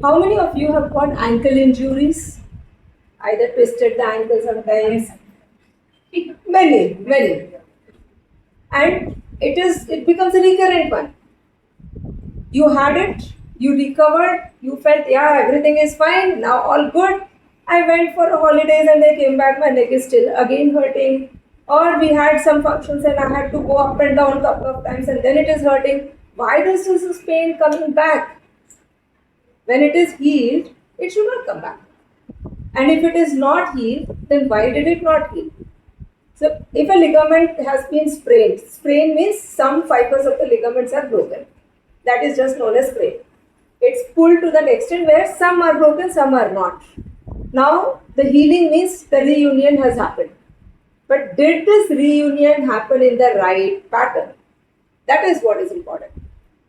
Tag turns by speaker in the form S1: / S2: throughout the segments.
S1: How many of you have got ankle injuries? Either twisted the ankle sometimes. Many. And it becomes a recurrent one. You had it, you recovered, you felt, yeah, everything is fine, now all good. I went for holidays and I came back, my neck is still again hurting. Or we had some functions and I had to go up and down a couple of times and then it is hurting. Why does this pain coming back? When it is healed, it should not come back. And if it is not healed, then why did it not heal? So if a ligament has been sprain means some fibers of the ligaments are broken. That is just known as sprain. It's pulled to that extent where some are broken, some are not. Now the healing means the reunion has happened. But did this reunion happen in the right pattern? That is what is important.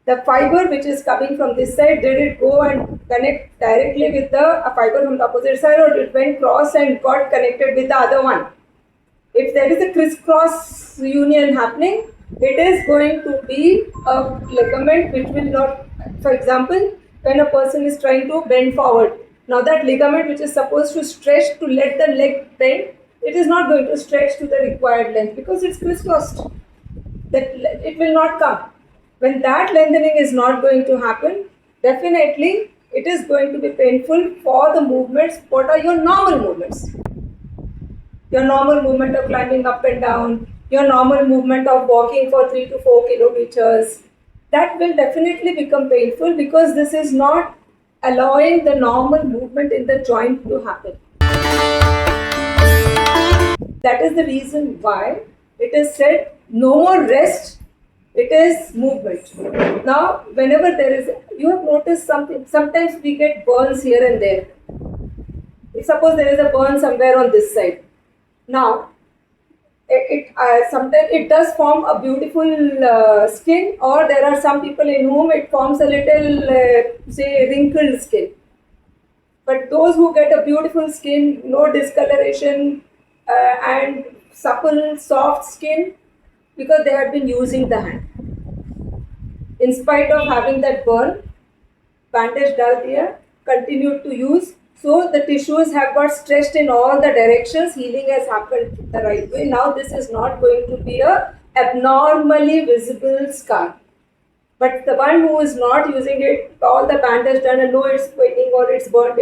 S1: The fiber which is coming from this side, did it go and connect directly with the fiber from the opposite side, or it went cross and got connected with the other one? If there is a crisscross union happening, it is going to be a ligament which will not, for example, when a person is trying to bend forward, now that ligament which is supposed to stretch to let the leg bend, it is not going to stretch to the required length because it's crisscrossed. That it will not come. When that lengthening is not going to happen, definitely it is going to be painful for the movements. What are your normal movements? Your normal movement of climbing up and down, your normal movement of walking for 3 to 4 kilometers, that will definitely become painful because this is not allowing the normal movement in the joint to happen. That is the reason why it is said no more rest, it is movement. Now, whenever there is, you have noticed something, sometimes we get burns here and there. Suppose there is a burn somewhere on this side. Now, sometimes it does form a beautiful skin, or there are some people in whom it forms a little, say, wrinkled skin. But those who get a beautiful skin, no discoloration, and supple, soft skin, because they have been using the hand. In spite of having that burn, bandage डाल दिया, continued to use. So the tissues have got stretched in all the directions, healing has happened the right way. Now this is not going to be a abnormally visible scar. But the one who is not using it, all the bandage done and no it's paining or it's burnt,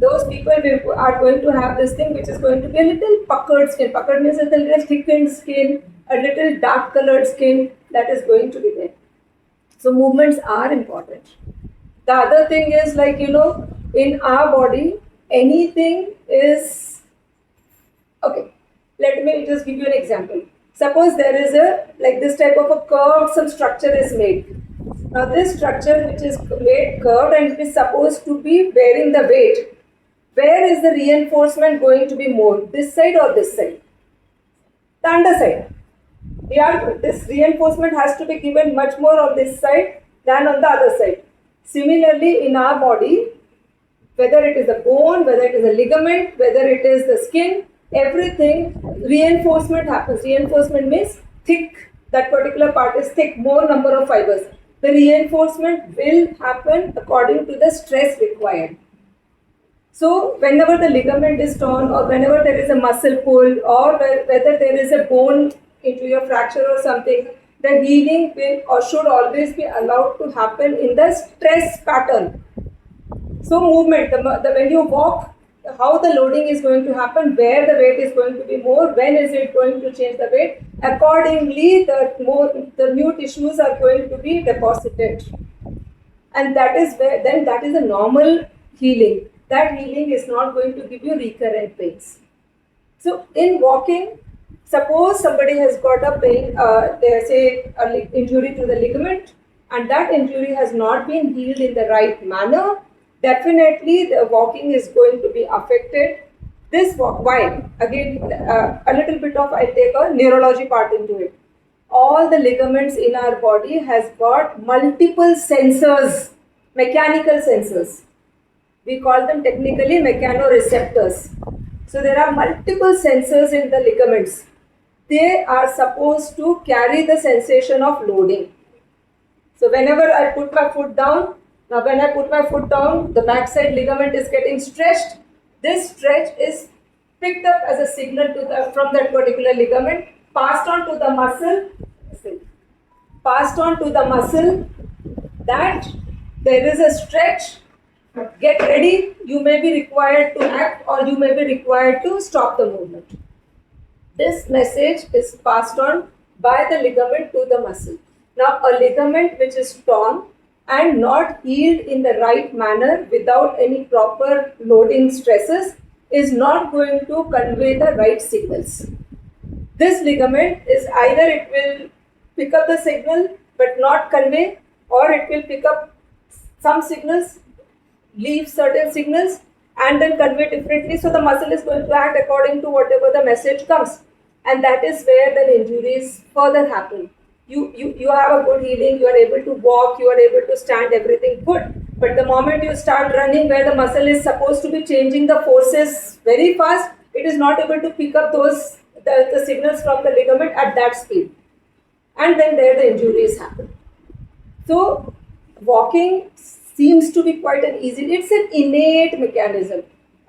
S1: those people are going to have this thing which is going to be a little puckered skin. Puckered means a little thickened skin, a little dark colored skin that is going to be there. So movements are important. The other thing is, like, in our body, anything is, okay, let me just give you an example. Suppose there is like this type of a curved, some structure is made. Now this structure which is made curved and it is supposed to be bearing the weight. Where is the reinforcement going to be more? This side or this side? The underside. Here, this reinforcement has to be given much more on this side than on the other side. Similarly, in our body, whether it is a bone, whether it is a ligament, whether it is the skin, everything, reinforcement happens. Reinforcement means thick, that particular part is thick, more number of fibers. The reinforcement will happen according to the stress required. So, whenever the ligament is torn, or whenever there is a muscle pull, or whether there is a bone into your fracture or something, the healing will or should always be allowed to happen in the stress pattern. So movement, when you walk, how the loading is going to happen, where the weight is going to be more, when is it going to change the weight, accordingly the new tissues are going to be deposited. And that is where, then that is a normal healing. That healing is not going to give you recurrent pains. So in walking, suppose somebody has got a pain, say an injury to the ligament, and that injury has not been healed in the right manner, definitely the walking is going to be affected. This walk, why? Again, a little bit of, I'll take a neurology part into it. All the ligaments in our body has got multiple sensors, mechanical sensors. We call them technically mechanoreceptors. So there are multiple sensors in the ligaments. They are supposed to carry the sensation of loading. So whenever I put my foot down, Now when I put my foot down, the backside ligament is getting stretched. This stretch is picked up as a signal from that particular ligament, passed on to the muscle, that there is a stretch. Get ready, you may be required to act or you may be required to stop the movement. This message is passed on by the ligament to the muscle. Now, a ligament which is torn and not healed in the right manner without any proper loading stresses is not going to convey the right signals. This ligament is either it will pick up the signal but not convey, or it will pick up some signals, leave certain signals, and then convey differently. So the muscle is going to act according to whatever the message comes, and that is where the injuries further happen. You have a good healing, you are able to walk, you are able to stand, everything good. But the moment you start running where the muscle is supposed to be changing the forces very fast, it is not able to pick up the signals from the ligament at that speed. And then there the injuries happen. So walking seems to be quite an easy, it's an innate mechanism.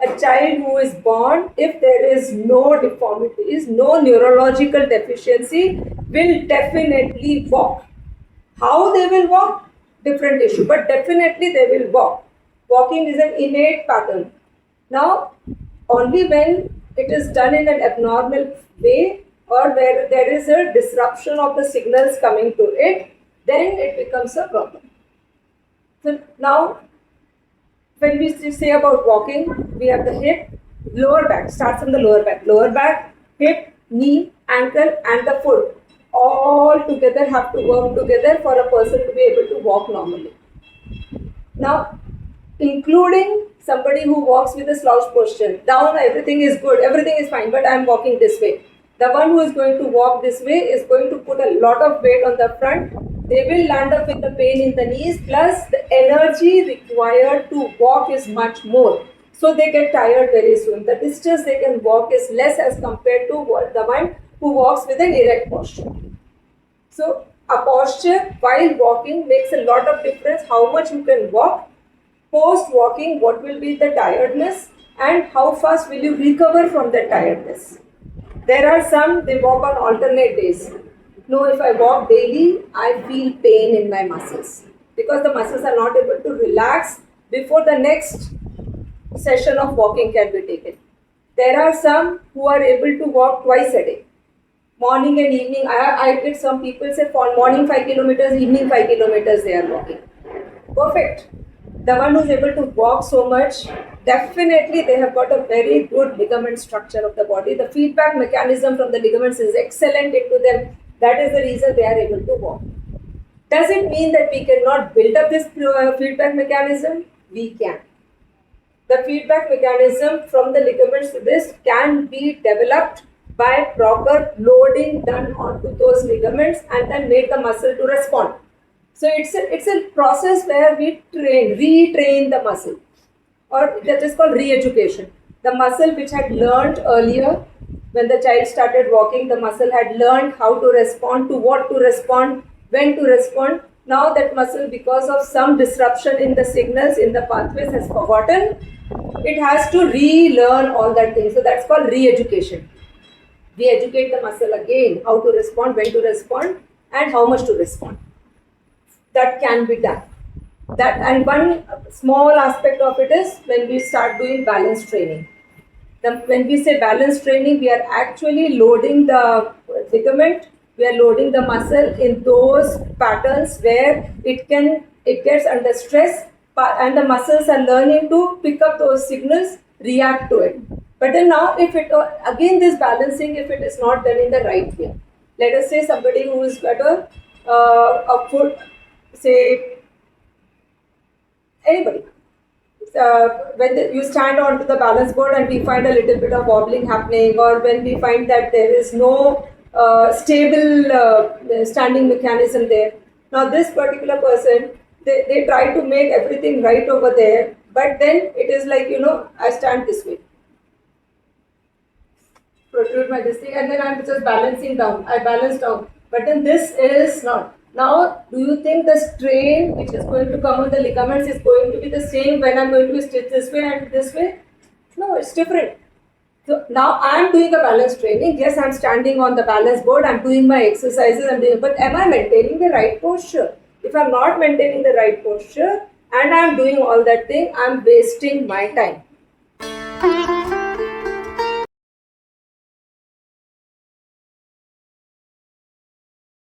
S1: A child who is born, if there is no deformities, no neurological deficiency, will definitely walk. How they will walk? Different issue, but definitely they will walk. Walking is an innate pattern. Now, only when it is done in an abnormal way or where there is a disruption of the signals coming to it, then it becomes a problem. So now, when we say about walking, we have the hip, lower back, start from the lower back, hip, knee, ankle and the foot all together have to work together for a person to be able to walk normally. Now, including somebody who walks with a slouch posture, down everything is good, everything is fine, but I am walking this way. The one who is going to walk this way is going to put a lot of weight on the front. They will land up with the pain in the knees, plus the energy required to walk is much more. So they get tired very soon. The distance they can walk is less as compared to the one who walks with an erect posture. So a posture while walking makes a lot of difference how much you can walk. Post walking, what will be the tiredness and how fast will you recover from the tiredness. There are some, they walk on alternate days. No, if I walk daily, I feel pain in my muscles because the muscles are not able to relax before the next session of walking can be taken. There are some who are able to walk twice a day, morning and evening. I get some people say for morning 5 kilometers, evening 5 kilometers they are walking. Perfect. The one who is able to walk so much, definitely they have got a very good ligament structure of the body. The feedback mechanism from the ligaments is excellent into them. That is the reason they are able to walk. Does it mean that we cannot build up this feedback mechanism? We can. The feedback mechanism from the ligaments to this can be developed by proper loading done onto those ligaments and then make the muscle to respond. So it's a process where we retrain the muscle, or that is called re-education. The muscle which had learned earlier, when the child started walking, the muscle had learned how to respond, to what to respond, when to respond. Now that muscle, because of some disruption in the signals, in the pathways, has forgotten. It has to relearn all that thing. So that's called re-education. We educate the muscle again, how to respond, when to respond, and how much to respond. That can be done. That, and one small aspect of it is when we start doing balance training. When we say balance training, we are actually loading the ligament, we are loading the muscle in those patterns where it gets under stress, and the muscles are learning to pick up those signals, react to it. But then now, if it again this balancing, if it is not done in the right way, let us say somebody who is got a foot, say anybody. When you stand onto the balance board and we find a little bit of wobbling happening, or when we find that there is no stable standing mechanism there. Now this particular person, they try to make everything right over there, but then it is like, I stand this way, protrude my this thing, and then I'm just balancing down. I balance down, But then this is not. Now, do you think the strain which is going to come on the ligaments is going to be the same when I'm going to stitch this way and this way? No, it's different. So now I'm doing a balance training. Yes, I'm standing on the balance board. I'm doing my exercises. But am I maintaining the right posture? If I'm not maintaining the right posture and I'm doing all that thing, I'm wasting my time.